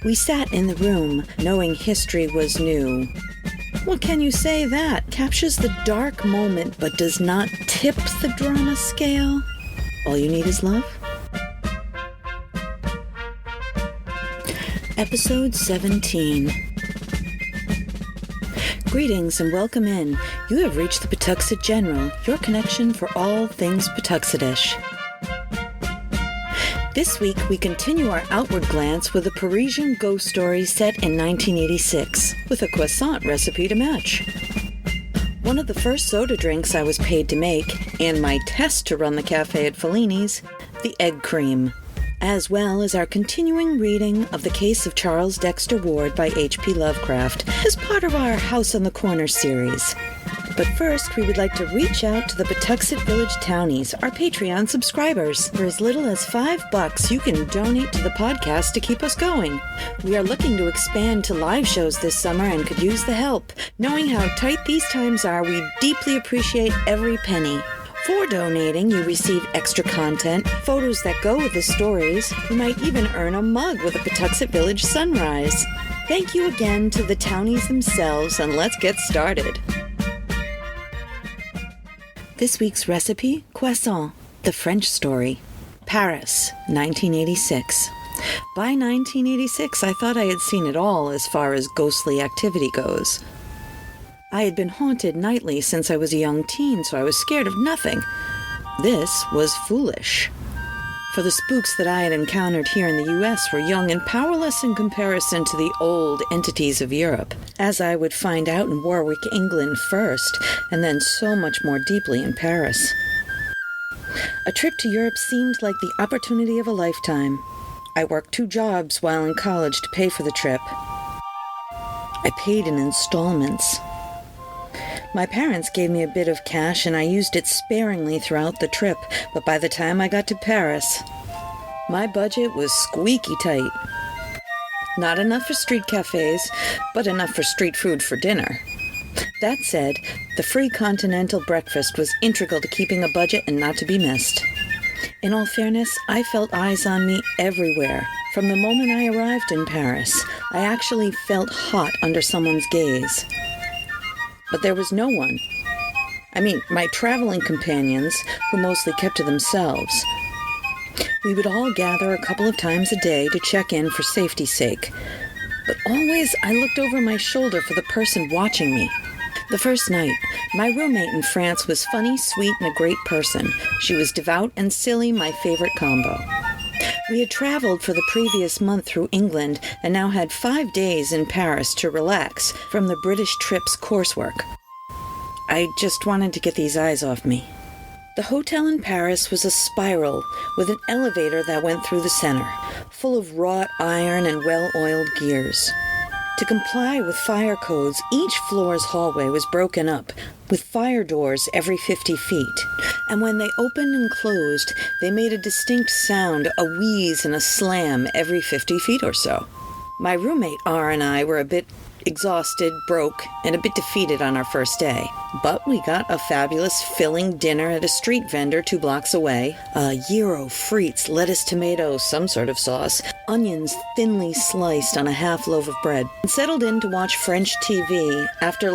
We sat in the room, knowing history was new. What can you say that captures the dark moment but does not tip the drama scale? All you need is love? Episode 17. Greetings and welcome in. You have reached the Pawtuxet General, your connection for all things Pawtuxetish. This week, we continue our outward glance with a Parisian ghost story set in 1986, with a croissant recipe to match. One of the first soda drinks I was paid to make, and my test to run the cafe at Fellini's, the eggcream, as well as our continuing reading of The Case of Charles Dexter Ward by H.P. Lovecraft as part of our House on the Corner series. But first, we would like to reach out to the Pawtuxet Village Townies, our Patreon subscribers. For as little as $5, you can donate to the podcast to keep us going. We are looking to expand to live shows this summer and could use the help. Knowing how tight these times are, we deeply appreciate every penny. For donating, you receive extra content, photos that go with the stories. You might even earn a mug with a Pawtuxet Village sunrise. Thank you again to the Townies themselves, and let's get started. This week's recipe, croissant, the French story. Paris, 1986. By 1986, I thought I had seen it all as far as ghostly activity goes. I had been haunted nightly since I was a young teen, so I was scared of nothing. This was foolish. For the spooks that I had encountered here in the U.S. were young and powerless in comparison to the old entities of Europe, as I would find out in Warwick, England first, and then so much more deeply in Paris. A trip to Europe seemed like the opportunity of a lifetime. I worked 2 jobs while in college to pay for the trip. I paid in installments. My parents gave me a bit of cash and I used it sparingly throughout the trip, but by the time I got to Paris, my budget was squeaky tight. Not enough for street cafes, but enough for street food for dinner. That said, the free continental breakfast was integral to keeping a budget and not to be missed. In all fairness, I felt eyes on me everywhere. From the moment I arrived in Paris, I actually felt hot under someone's gaze. But there was no one. I mean, my traveling companions, who mostly kept to themselves. We would all gather a couple of times a day to check in for safety's sake. But always I looked over my shoulder for the person watching me. The first night, my roommate in France was funny, sweet, and a great person. She was devout and silly, my favorite combo. We had traveled for the previous month through England and now had 5 days in Paris to relax from the British trip's coursework. I just wanted to get these eyes off me. The hotel in Paris was a spiral with an elevator that went through the center, full of wrought iron and well-oiled gears. To comply with fire codes, each floor's hallway was broken up, with fire doors every 50 feet. And when they opened and closed, they made a distinct sound, a wheeze and a slam every 50 feet or so. My roommate R and I were a bit exhausted, broke, and a bit defeated on our first day. But we got a fabulous filling dinner at a street vendor 2 blocks away, gyro, frites, lettuce, tomato, some sort of sauce, onions thinly sliced on a half loaf of bread, and settled in to watch French TV after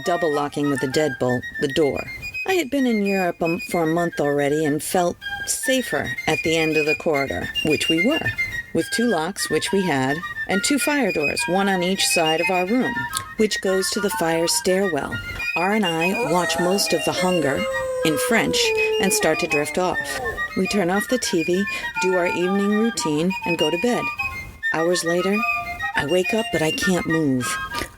double locking with a deadbolt, the door. I had been in Europe for a month already and felt safer at the end of the corridor, which we were, with 2 locks, which we had, and 2 fire doors, one on each side of our room, which goes to the fire stairwell. R and I watch most of The Hunger, in French, and start to drift off. We turn off the TV, do our evening routine, and go to bed. Hours later, I wake up, but I can't move.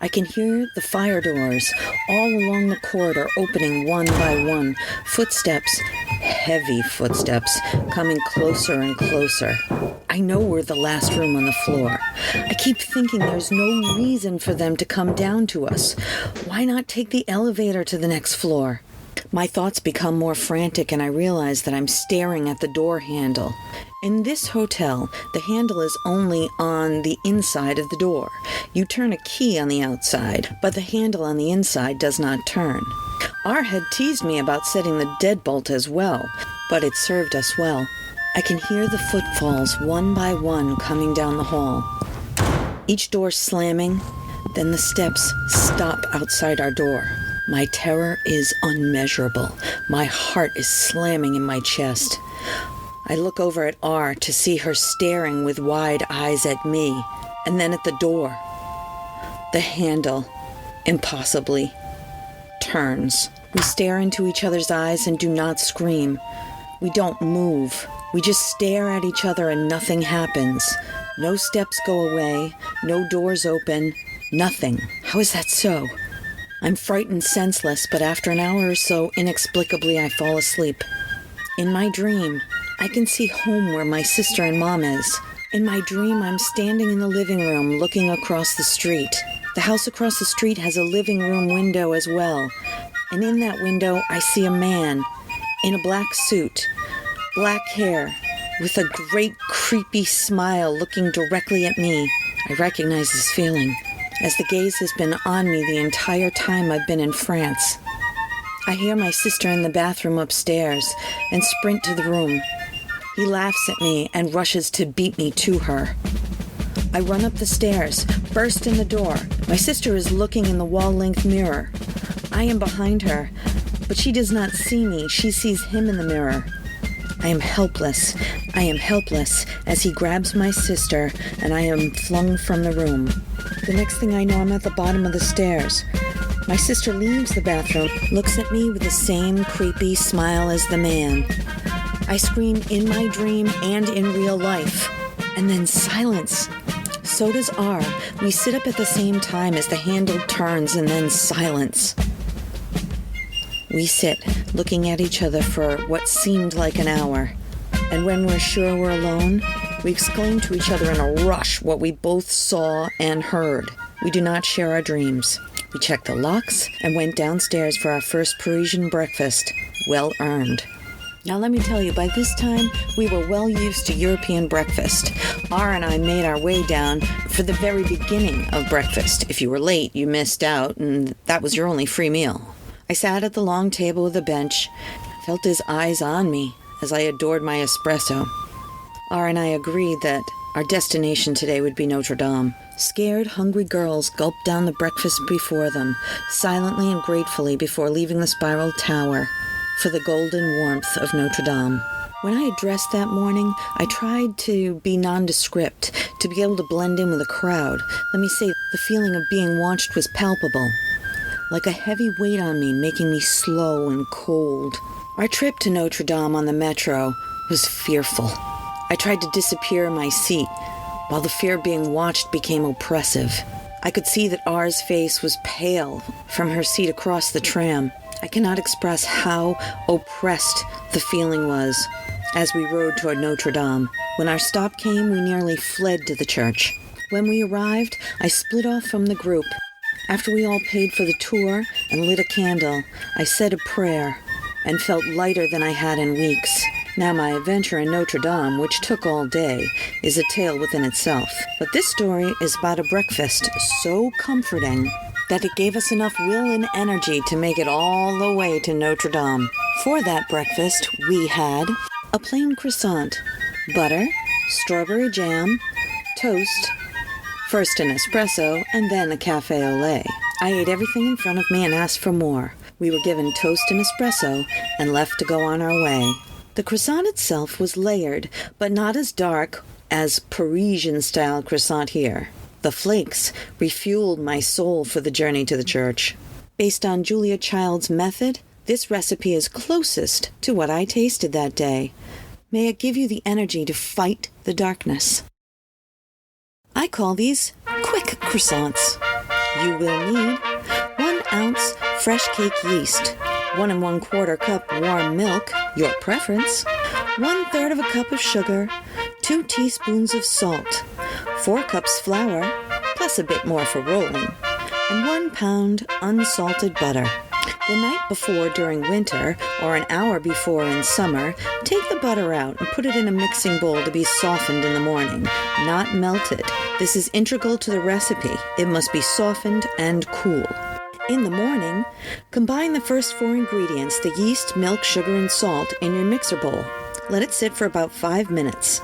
I can hear the fire doors all along the corridor opening one by one, footsteps, heavy footsteps, coming closer and closer. I know we're the last room on the floor. I keep thinking there's no reason for them to come down to us. Why not take the elevator to the next floor? My thoughts become more frantic and I realize that I'm staring at the door handle. In this hotel, the handle is only on the inside of the door. You turn a key on the outside, but the handle on the inside does not turn. R had teased me about setting the deadbolt as well, but it served us well. I can hear the footfalls one by one coming down the hall. each door slamming. Then the steps stop outside our door. My terror is unmeasurable. My heart is slamming in my chest. I look over at R to see her staring with wide eyes at me, and then at the door. The handle, impossibly, turns. We stare into each other's eyes and do not scream. We don't move. We just stare at each other and nothing happens. No steps go away. No doors open. Nothing. How is that so? I'm frightened senseless, but after an hour or so, inexplicably, I fall asleep. In my dream, I can see home where my sister and Mom is. In my dream, I'm standing in the living room looking across the street. The house across the street has a living room window as well. And in that window, I see a man in a black suit, black hair, with a great creepy smile looking directly at me. I recognize this feeling, as the gaze has been on me the entire time I've been in France. I hear my sister in the bathroom upstairs and sprint to the room. He laughs at me and rushes to beat me to her. I run up the stairs, burst in the door. My sister is looking in the wall-length mirror. I am behind her, but she does not see me. She sees him in the mirror. I am helpless. I am helpless as he grabs my sister and I am flung from the room. The next thing I know, I'm at the bottom of the stairs. My sister leaves the bathroom, looks at me with the same creepy smile as the man. I scream in my dream and in real life. And then silence. So does R. We sit up at the same time as the handle turns and then silence. We sit, looking at each other for what seemed like an hour. And when we're sure we're alone, we exclaim to each other in a rush what we both saw and heard. We do not share our dreams. We checked the locks and went downstairs for our first Parisian breakfast. Well earned. Now let me tell you, by this time, we were well used to European breakfast. R and I made our way down for the very beginning of breakfast. If you were late, you missed out, and that was your only free meal. I sat at the long table with a bench, felt his eyes on me as I adored my espresso. R and I agreed that our destination today would be Notre Dame. Scared, hungry girls gulped down the breakfast before them, silently and gratefully before leaving the spiral tower for the golden warmth of Notre Dame. When I had dressed that morning, I tried to be nondescript, to be able to blend in with the crowd. Let me say, the feeling of being watched was palpable, like a heavy weight on me, making me slow and cold. Our trip to Notre Dame on the metro was fearful. I tried to disappear in my seat, while the fear of being watched became oppressive. I could see that R's face was pale from her seat across the tram. I cannot express how oppressed the feeling was as we rode toward Notre Dame. When our stop came, we nearly fled to the church. When we arrived, I split off from the group. After we all paid for the tour and lit a candle, I said a prayer and felt lighter than I had in weeks. Now my adventure in Notre Dame, which took all day, is a tale within itself. But this story is about a breakfast so comforting that it gave us enough will and energy to make it all the way to Notre Dame. For that breakfast, we had a plain croissant, butter, strawberry jam, toast, first an espresso, and then a café au lait. I ate everything in front of me and asked for more. We were given toast and espresso and left to go on our way. The croissant itself was layered, but not as dark as Parisian-style croissant here. The flakes refueled my soul for the journey to the church. Based on Julia Child's method, this recipe is closest to what I tasted that day. May it give you the energy to fight the darkness. I call these quick croissants. You will need 1 ounce fresh cake yeast, 1 1/4 cup warm milk, your preference, 1/3 of a cup of sugar, 2 teaspoons of salt, 4 cups flour, plus a bit more for rolling, and 1 pound unsalted butter. The night before during winter, or an hour before in summer, take the butter out and put it in a mixing bowl to be softened in the morning, not melted. This is integral to the recipe. It must be softened and cool. In the morning, combine the first 4 ingredients, the yeast, milk, sugar, and salt, in your mixer bowl. Let it sit for about 5 minutes.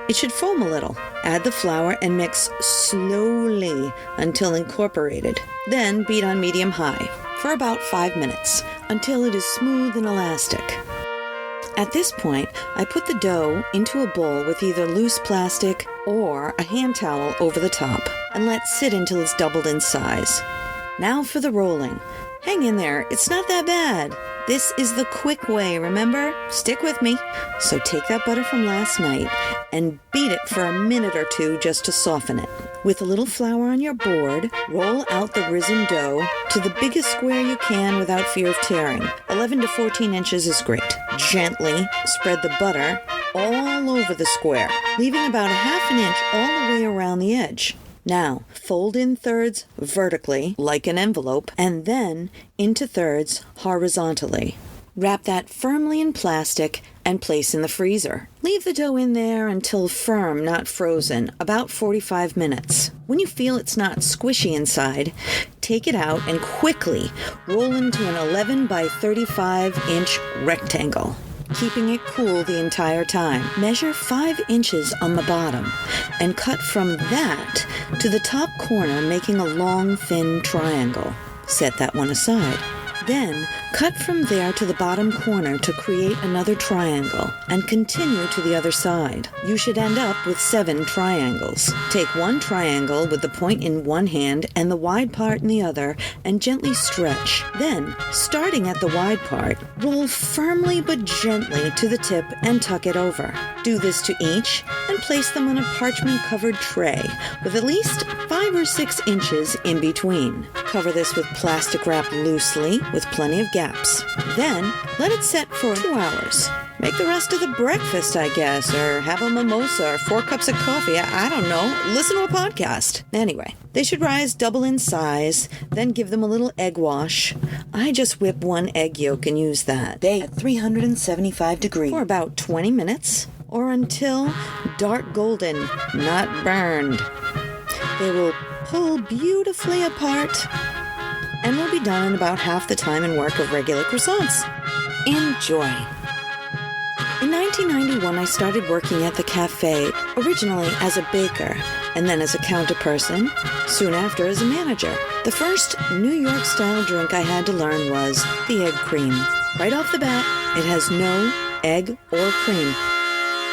It should foam a little. Add the flour and mix slowly until incorporated. Then beat on medium-high for about 5 minutes until it is smooth and elastic. At this point, I put the dough into a bowl with either loose plastic or a hand towel over the top and let sit until it's doubled in size. Now for the rolling. Hang in there, it's not that bad. This is the quick way, remember? Stick with me. So take that butter from last night and beat it for a minute or two just to soften it. With a little flour on your board, roll out the risen dough to the biggest square you can without fear of tearing. 11 to 14 inches is great. Gently spread the butter all over the square, leaving about a half an inch all the way around the edge. Now, fold in thirds vertically, like an envelope, and then into thirds horizontally. Wrap that firmly in plastic and place in the freezer. Leave the dough in there until firm, not frozen, about 45 minutes. When you feel it's not squishy inside, take it out and quickly roll into an 11 by 35 inch rectangle, keeping it cool the entire time. Measure 5 inches on the bottom and cut from that to the top corner, making a long, thin triangle. Set that one aside. Then, cut from there to the bottom corner to create another triangle and continue to the other side. You should end up with 7 triangles. Take one triangle with the point in one hand and the wide part in the other and gently stretch. Then, starting at the wide part, roll firmly but gently to the tip and tuck it over. Do this to each and place them on a parchment-covered tray with at least 5 or 6 inches in between. Cover this with plastic wrap loosely with plenty of gaps. Then, let it set for 2 hours. Make the rest of the breakfast, I guess, or have a mimosa or 4 cups of coffee. I don't know. Listen to a podcast. Anyway, they should rise double in size, then give them a little egg wash. I just whip 1 egg yolk and use that. Bake at 375 degrees for about 20 minutes or until dark golden, not burned. They will pull beautifully apart and will be done in about half the time and work of regular croissants. Enjoy! In 1991, I started working at the cafe, originally as a baker, and then as a counter person, soon after as a manager. The first New York-style drink I had to learn was the egg cream. Right off the bat, it has no egg or cream.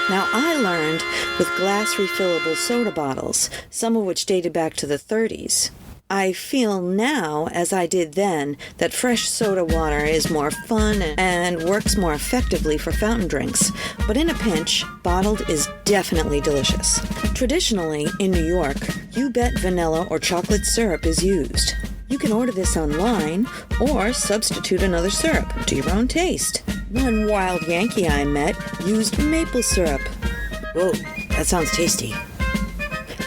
Now, I learned with glass refillable soda bottles, some of which dated back to the 30s. I feel now, as I did then, that fresh soda water is more fun and works more effectively for fountain drinks. But in a pinch, bottled is definitely delicious. Traditionally, in New York, you bet vanilla or chocolate syrup is used. You can order this online or substitute another syrup to your own taste. One wild Yankee I met used maple syrup. Whoa, that sounds tasty.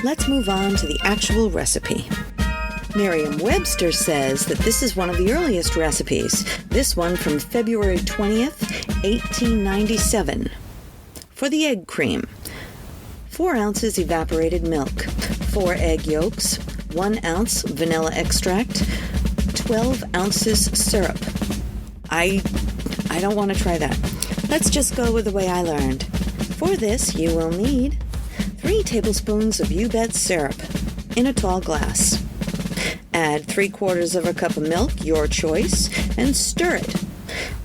Let's move on to the actual recipe. Merriam-Webster says that this is one of the earliest recipes, this one from February 20th, 1897. For the egg cream, 4 ounces evaporated milk, 4 egg yolks, 1 ounce vanilla extract, 12 ounces syrup. I don't want to try that. Let's just go with the way I learned. For this, you will need 3 tablespoons of You Bet syrup in a tall glass. Add 3/4 cup of milk, your choice, and stir it.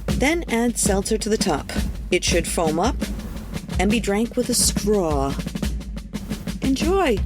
Then add seltzer to the top. It should foam up and be drank with a straw. Enjoy!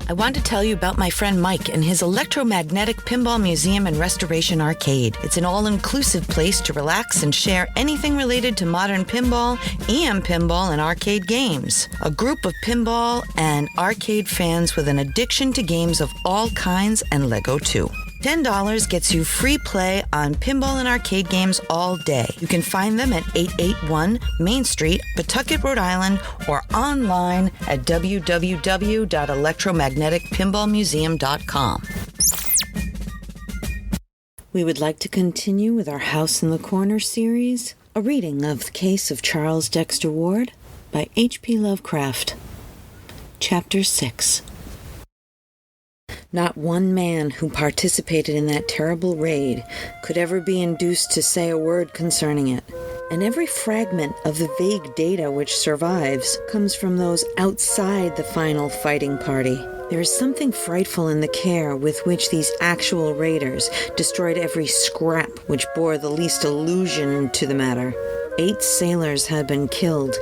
I want to tell you about my friend Mike and his Electromagnetic Pinball Museum and Restoration Arcade. It's an all-inclusive place to relax and share anything related to modern pinball, EM pinball, and arcade games. A group of pinball and arcade fans with an addiction to games of all kinds and Lego too. $10 gets you free play on pinball and arcade games all day. You can find them at 881 Main Street, Pawtuxet, Rhode Island, or online at www.electromagneticpinballmuseum.com. We would like to continue with our House in the Corner series, a reading of The Case of Charles Dexter Ward by H.P. Lovecraft. Chapter 6. Not one man who participated in that terrible raid could ever be induced to say a word concerning it, and every fragment of the vague data which survives comes from those outside the final fighting party. There is something frightful in the care with which these actual raiders destroyed every scrap which bore the least allusion to the matter. 8 sailors had been killed,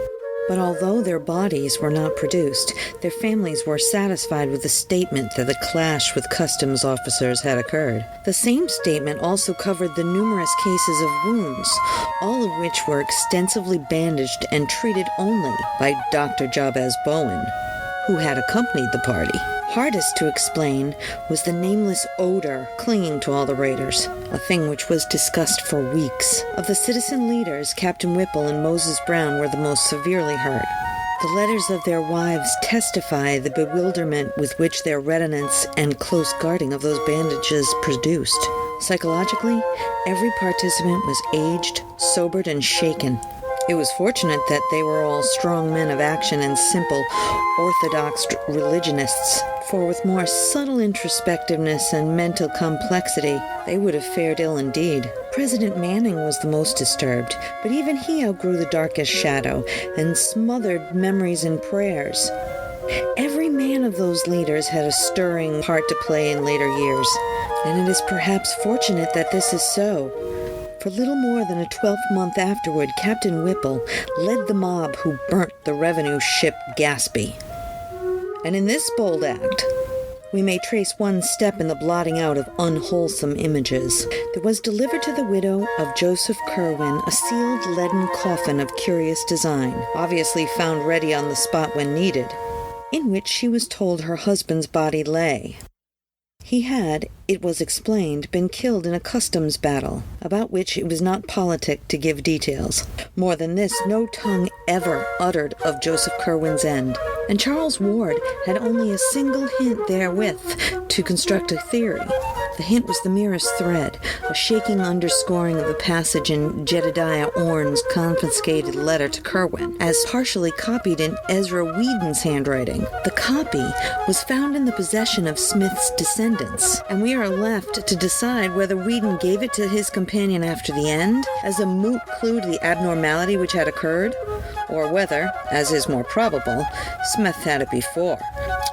but although their bodies were not produced, their families were satisfied with the statement that the clash with customs officers had occurred. The same statement also covered the numerous cases of wounds, all of which were extensively bandaged and treated only by Dr. Jabez Bowen, who had accompanied the party. Hardest to explain was the nameless odor clinging to all the raiders, a thing which was discussed for weeks. Of the citizen leaders, Captain Whipple and Moses Brown were the most severely hurt. The letters of their wives testify the bewilderment with which their reticence and close guarding of those bandages produced. Psychologically, every participant was aged, sobered, and shaken. It was fortunate that they were all strong men of action and simple, orthodox religionists, for with more subtle introspectiveness and mental complexity, they would have fared ill indeed. President Manning was the most disturbed, but even he outgrew the darkest shadow and smothered memories in prayers. Every man of those leaders had a stirring part to play in later years, and it is perhaps fortunate that this is so. For little more than a 12th month afterward, Captain Whipple led the mob who burnt the revenue ship Gaspee. And in this bold act, we may trace one step in the blotting out of unwholesome images. There was delivered to the widow of Joseph Kerwin a sealed leaden coffin of curious design, obviously found ready on the spot when needed, in which she was told her husband's body lay. He had, it was explained, been killed in a customs battle, about which it was not politic to give details. More than this, no tongue ever uttered of Joseph Kerwin's end, and Charles Ward had only a single hint therewith to construct a theory. The hint was the merest thread, a shaking underscoring of the passage in Jedediah Orne's confiscated letter to Kerwin, as partially copied in Ezra Whedon's handwriting. The copy was found in the possession of Smith's descendants, and we are left to decide whether Whedon gave it to his companion after the end, as a moot clue to the abnormality which had occurred, or whether, as is more probable, Smith had it before,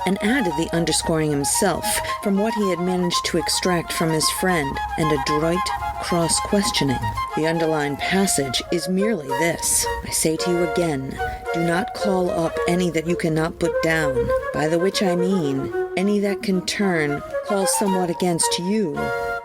and added the underscoring himself from what he had managed to extract from his friend and adroit cross-questioning. The underlined passage is merely this: I say to you again, do not call up any that you cannot put down, by the which I mean any that can turn, call somewhat against you,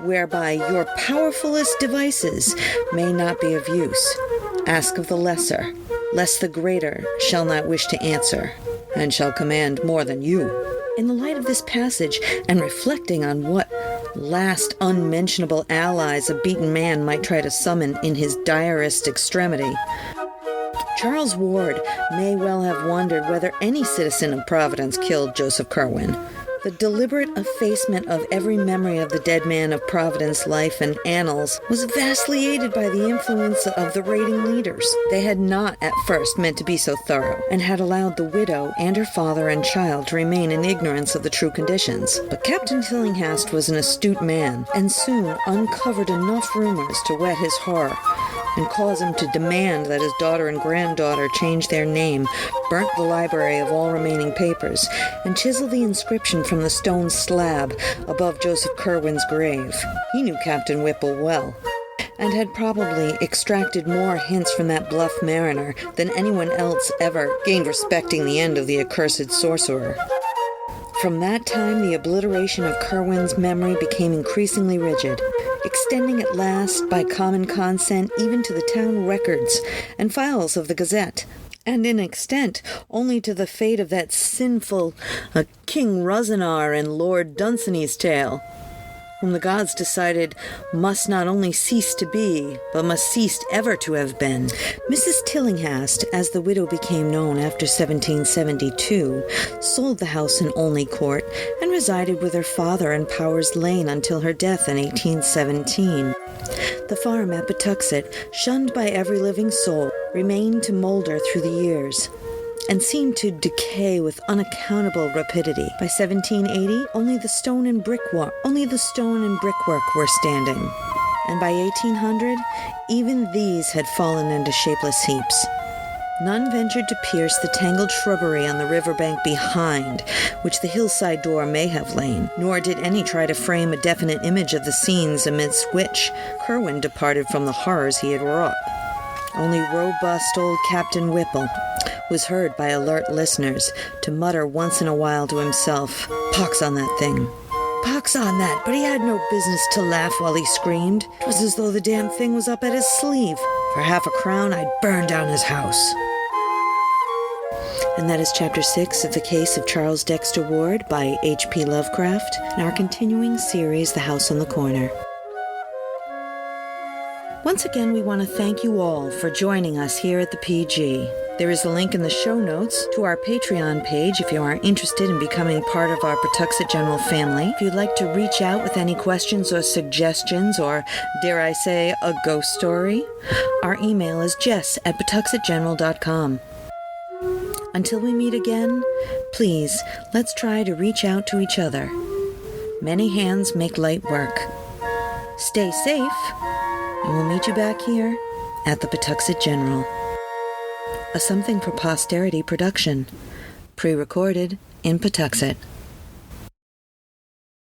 whereby your powerfulest devices may not be of use. Ask of the lesser, lest the greater shall not wish to answer, and shall command more than you. In the light of this passage, and reflecting on what last unmentionable allies a beaten man might try to summon in his direst extremity, Charles Ward may well have wondered whether any citizen of Providence killed Joseph Kerwin. The deliberate effacement of every memory of the dead man of Providence life and annals was vastly aided by the influence of the raiding leaders. They had not at first meant to be so thorough, and had allowed the widow and her father and child to remain in ignorance of the true conditions. But Captain Tillinghast was an astute man, and soon uncovered enough rumors to whet his horror, and cause him to demand that his daughter and granddaughter change their name, burnt the library of all remaining papers, and chiseled the inscription from the stone slab above Joseph Kerwin's grave. He knew Captain Whipple well, and had probably extracted more hints from that bluff mariner than anyone else ever gained respecting the end of the accursed sorcerer. From that time, the obliteration of Kerwin's memory became increasingly rigid, extending at last by common consent even to the town records and files of the Gazette, and in extent only to the fate of that sinful King Rosenar in Lord Dunsany's tale, whom the gods decided must not only cease to be, but must cease ever to have been. Mrs. Tillinghast, as the widow became known after 1772, sold the house in Olney Court and resided with her father in Powers Lane until her death in 1817. The farm at Pawtuxet, shunned by every living soul, remained to moulder through the years, and seemed to decay with unaccountable rapidity. By 1780, only the stone and brickwork were standing, and by 1800, even these had fallen into shapeless heaps. None ventured to pierce the tangled shrubbery on the riverbank behind, which the hillside door may have lain, nor did any try to frame a definite image of the scenes amidst which Kerwin departed from the horrors he had wrought. Only robust old Captain Whipple was heard by alert listeners to mutter once in a while to himself, "Pox on that thing. Pox on that," but he had no business to laugh while he screamed. 'Twas as though the damn thing was up at his sleeve. For half a crown, I'd burn down his house. And that is Chapter 6 of The Case of Charles Dexter Ward by H.P. Lovecraft in our continuing series, The House on the Corner. Once again, we want to thank you all for joining us here at the PG. There is a link in the show notes to our Patreon page if you are interested in becoming part of our Pawtuxet General family. If you'd like to reach out with any questions or suggestions or, dare I say, a ghost story, our email is jess@pawtuxetgeneral.com. Until we meet again, please, let's try to reach out to each other. Many hands make light work. Stay safe, and we'll meet you back here at the Pawtuxet General. A Something for Posterity production, pre-recorded in Pawtuxet.